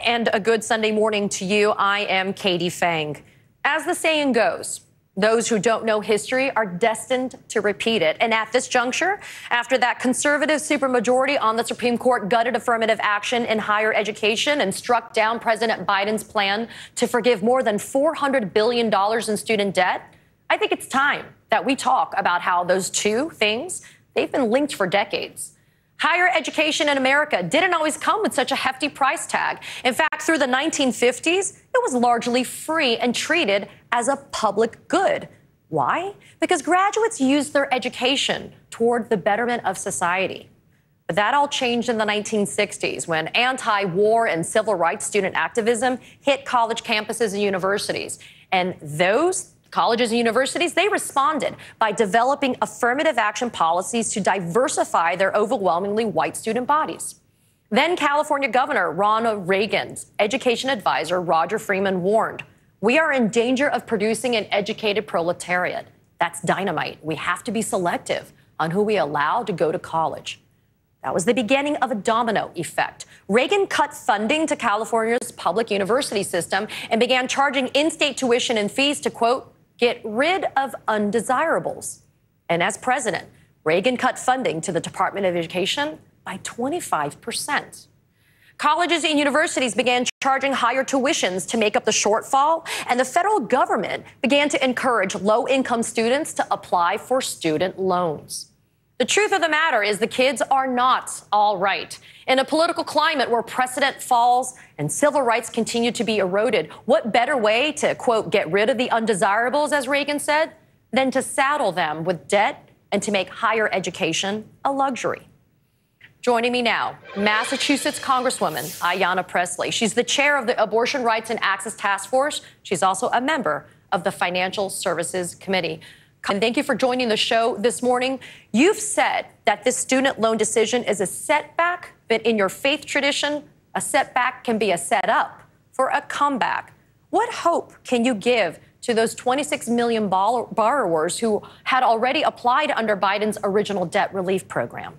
And a good Sunday morning to you. I am Katie Phang. As the saying goes, those who don't know history are destined to repeat it. And at this juncture, after that conservative supermajority on the Supreme Court gutted affirmative action in higher education and struck down President Biden's plan to forgive more than $400 billion in student debt, I think it's time that we talk about how those two things, they've been linked for decades. Higher education in America didn't always come with such a hefty price tag. In fact, through the 1950s, it was largely free and treated as a public good. Why? Because graduates used their education toward the betterment of society. But that all changed in the 1960s when anti-war and civil rights student activism hit college campuses and universities. And those colleges and universities, they responded by developing affirmative action policies to diversify their overwhelmingly white student bodies. Then California Governor Ronald Reagan's education advisor, Roger Freeman, warned, "We are in danger of producing an educated proletariat. That's dynamite. We have to be selective on who we allow to go to college." That was the beginning of a domino effect. Reagan cut funding to California's public university system and began charging in-state tuition and fees to, quote, get rid of undesirables. And as president, Reagan cut funding to the Department of Education by 25%. Colleges and universities began charging higher tuitions to make up the shortfall, and the federal government began to encourage low-income students to apply for student loans. The truth of the matter is the kids are not all right. In a political climate where precedent falls and civil rights continue to be eroded, what better way to, quote, get rid of the undesirables, as Reagan said, than to saddle them with debt and to make higher education a luxury? Joining me now, Massachusetts Congresswoman Ayanna Pressley. She's the chair of the Abortion Rights and Access Task Force. She's also a member of the Financial Services Committee. And thank you for joining the show this morning. You've said that this student loan decision is a setback, but in your faith tradition, a setback can be a setup for a comeback. What hope can you give to those 26 million borrowers who had already applied under Biden's original debt relief program?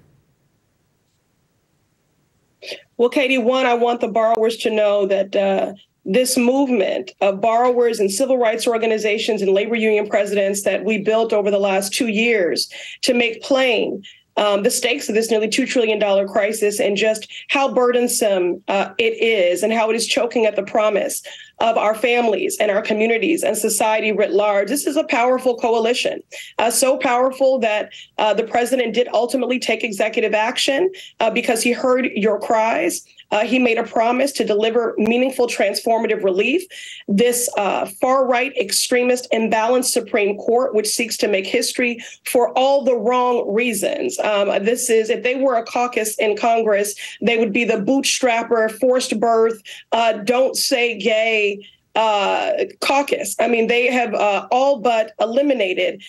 Well, Katie, one, I want the borrowers to know that this movement of borrowers and civil rights organizations and labor union presidents that we built over the last 2 years to make plain the stakes of this nearly $2 trillion crisis and just how burdensome it is and how it is choking at the promise of our families and our communities and society writ large. This is a powerful coalition, so powerful that the president did ultimately take executive action because he heard your cries. He made a promise to deliver meaningful, transformative relief. This far-right, extremist, imbalanced Supreme Court, which seeks to make history for all the wrong reasons. This is, if they were a caucus in Congress, they would be the bootstrapper, forced birth, don't say gay caucus. I mean, they have all but eliminated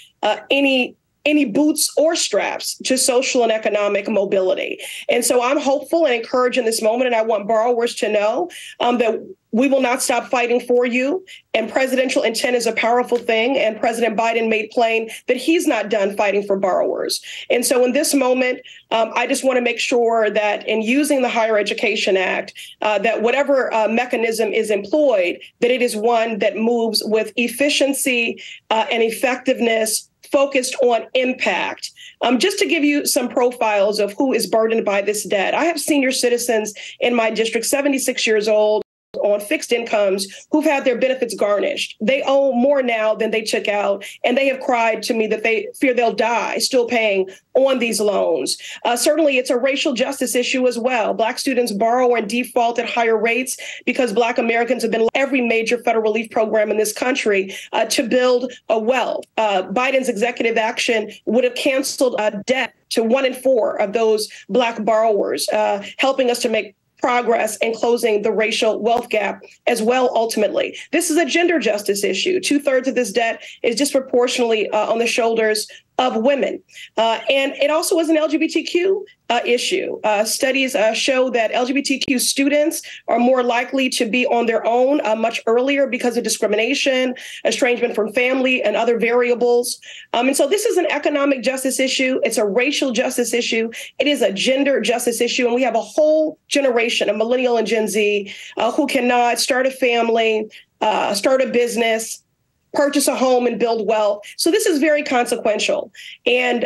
any boots or straps to social and economic mobility. And so I'm hopeful and encouraged in this moment, and I want borrowers to know that we will not stop fighting for you. And presidential intent is a powerful thing. And President Biden made plain that he's not done fighting for borrowers. And so in this moment, I just want to make sure that in using the Higher Education Act, that whatever mechanism is employed, that it is one that moves with efficiency and effectiveness, focused on impact. Just to give you some profiles of who is burdened by this debt, I have senior citizens in my district, 76 years old, on fixed incomes who've had their benefits garnished. They owe more now than they took out, and they have cried to me that they fear they'll die still paying on these loans. Certainly, it's a racial justice issue as well. Black students borrow and default at higher rates because Black Americans have been every major federal relief program in this country to build a wealth. Biden's executive action would have canceled debt to 1 in 4 of those Black borrowers, helping us to make progress in closing the racial wealth gap as well, ultimately. This is a gender justice issue. 2/3 of this debt is disproportionately on the shoulders of women. And it also is an LGBTQ issue. Studies show that LGBTQ students are more likely to be on their own much earlier because of discrimination, estrangement from family, and other variables. And so this is an economic justice issue. It's a racial justice issue. It is a gender justice issue. And we have a whole generation of millennial and Gen Z who cannot start a family, start a business, purchase a home, and build wealth. So this is very consequential. And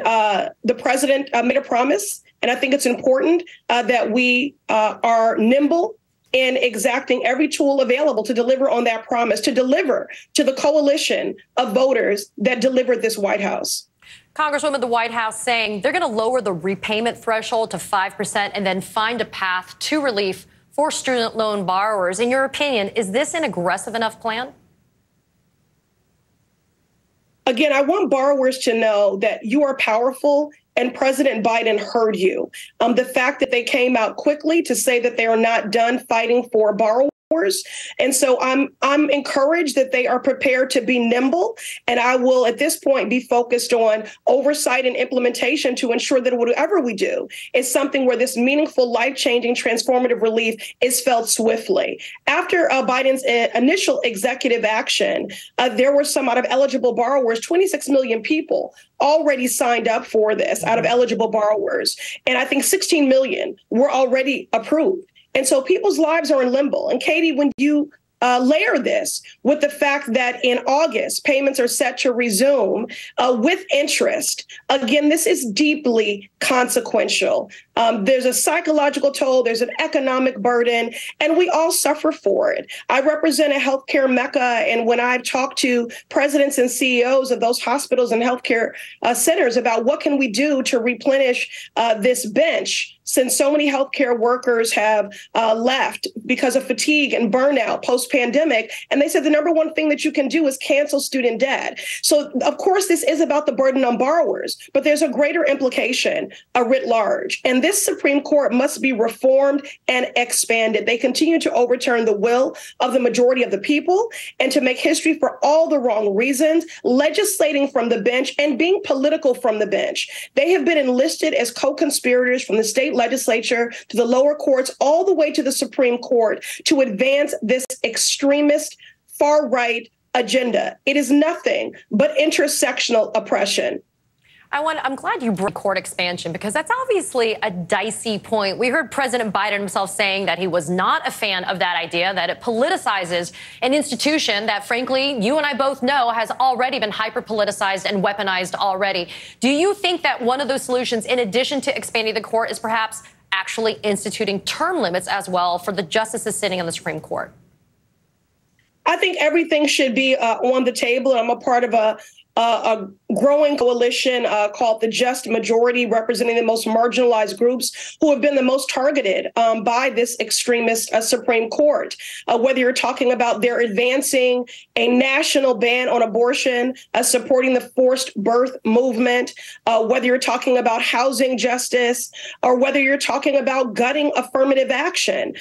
the president made a promise. And I think it's important that we are nimble in exacting every tool available to deliver on that promise, to deliver to the coalition of voters that delivered this White House. Congresswoman, the White House saying they're going to lower the repayment threshold to 5% and then find a path to relief for student loan borrowers. In your opinion, is this an aggressive enough plan? Again, I want borrowers to know that you are powerful and President Biden heard you. The fact that they came out quickly to say that they are not done fighting for borrowers. And so I'm encouraged that they are prepared to be nimble. And I will, at this point, be focused on oversight and implementation to ensure that whatever we do is something where this meaningful, life-changing, transformative relief is felt swiftly. After Biden's initial executive action, there were some out of eligible borrowers, 26 million people already signed up for this out of eligible borrowers. And I think 16 million were already approved. And so people's lives are in limbo. And Katie, when you layer this with the fact that in August, payments are set to resume with interest. Again, this is deeply consequential. There's a psychological toll, there's an economic burden, and we all suffer for it. I represent a healthcare mecca, and when I've talked to presidents and CEOs of those hospitals and healthcare centers about what can we do to replenish this bench, since so many healthcare workers have left because of fatigue and burnout post-pandemic. And they said the number one thing that you can do is cancel student debt. So, of course, this is about the burden on borrowers, but there's a greater implication writ large. And this Supreme Court must be reformed and expanded. They continue to overturn the will of the majority of the people and to make history for all the wrong reasons, legislating from the bench and being political from the bench. They have been enlisted as co-conspirators from the state legislature to the lower courts, all the way to the Supreme Court to advance this extremist far-right agenda. It is nothing but intersectional oppression. I'm glad you brought court expansion, because that's obviously a dicey point. We heard President Biden himself saying that he was not a fan of that idea, that it politicizes an institution that, frankly, you and I both know has already been hyper-politicized and weaponized already. Do you think that one of those solutions, in addition to expanding the court, is perhaps actually instituting term limits as well for the justices sitting on the Supreme Court? I think everything should be on the table. I'm a part of a growing coalition called the Just Majority, representing the most marginalized groups who have been the most targeted by this extremist Supreme Court. Whether you're talking about their advancing a national ban on abortion, supporting the forced birth movement, whether you're talking about housing justice, or whether you're talking about gutting affirmative action.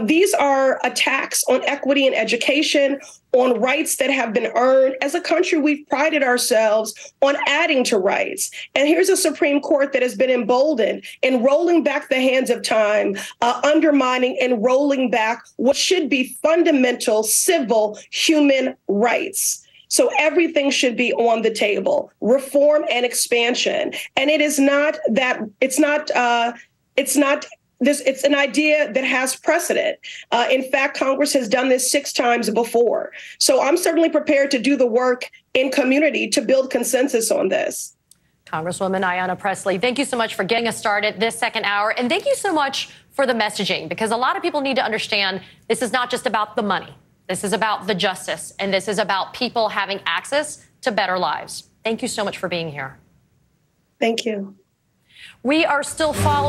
These are attacks on equity and education, on rights that have been earned. As a country, we've prided ourselves on adding to rights. And here's a Supreme Court that has been emboldened in rolling back the hands of time, undermining and rolling back what should be fundamental civil human rights. So everything should be on the table, reform and expansion. And it is not that it's an idea that has precedent. In fact, Congress has done this 6 times before. So I'm certainly prepared to do the work in community to build consensus on this. Congresswoman Ayanna Pressley, thank you so much for getting us started this second hour. And thank you so much for the messaging, because a lot of people need to understand this is not just about the money. This is about the justice, and this is about people having access to better lives. Thank you so much for being here. Thank you. We are still following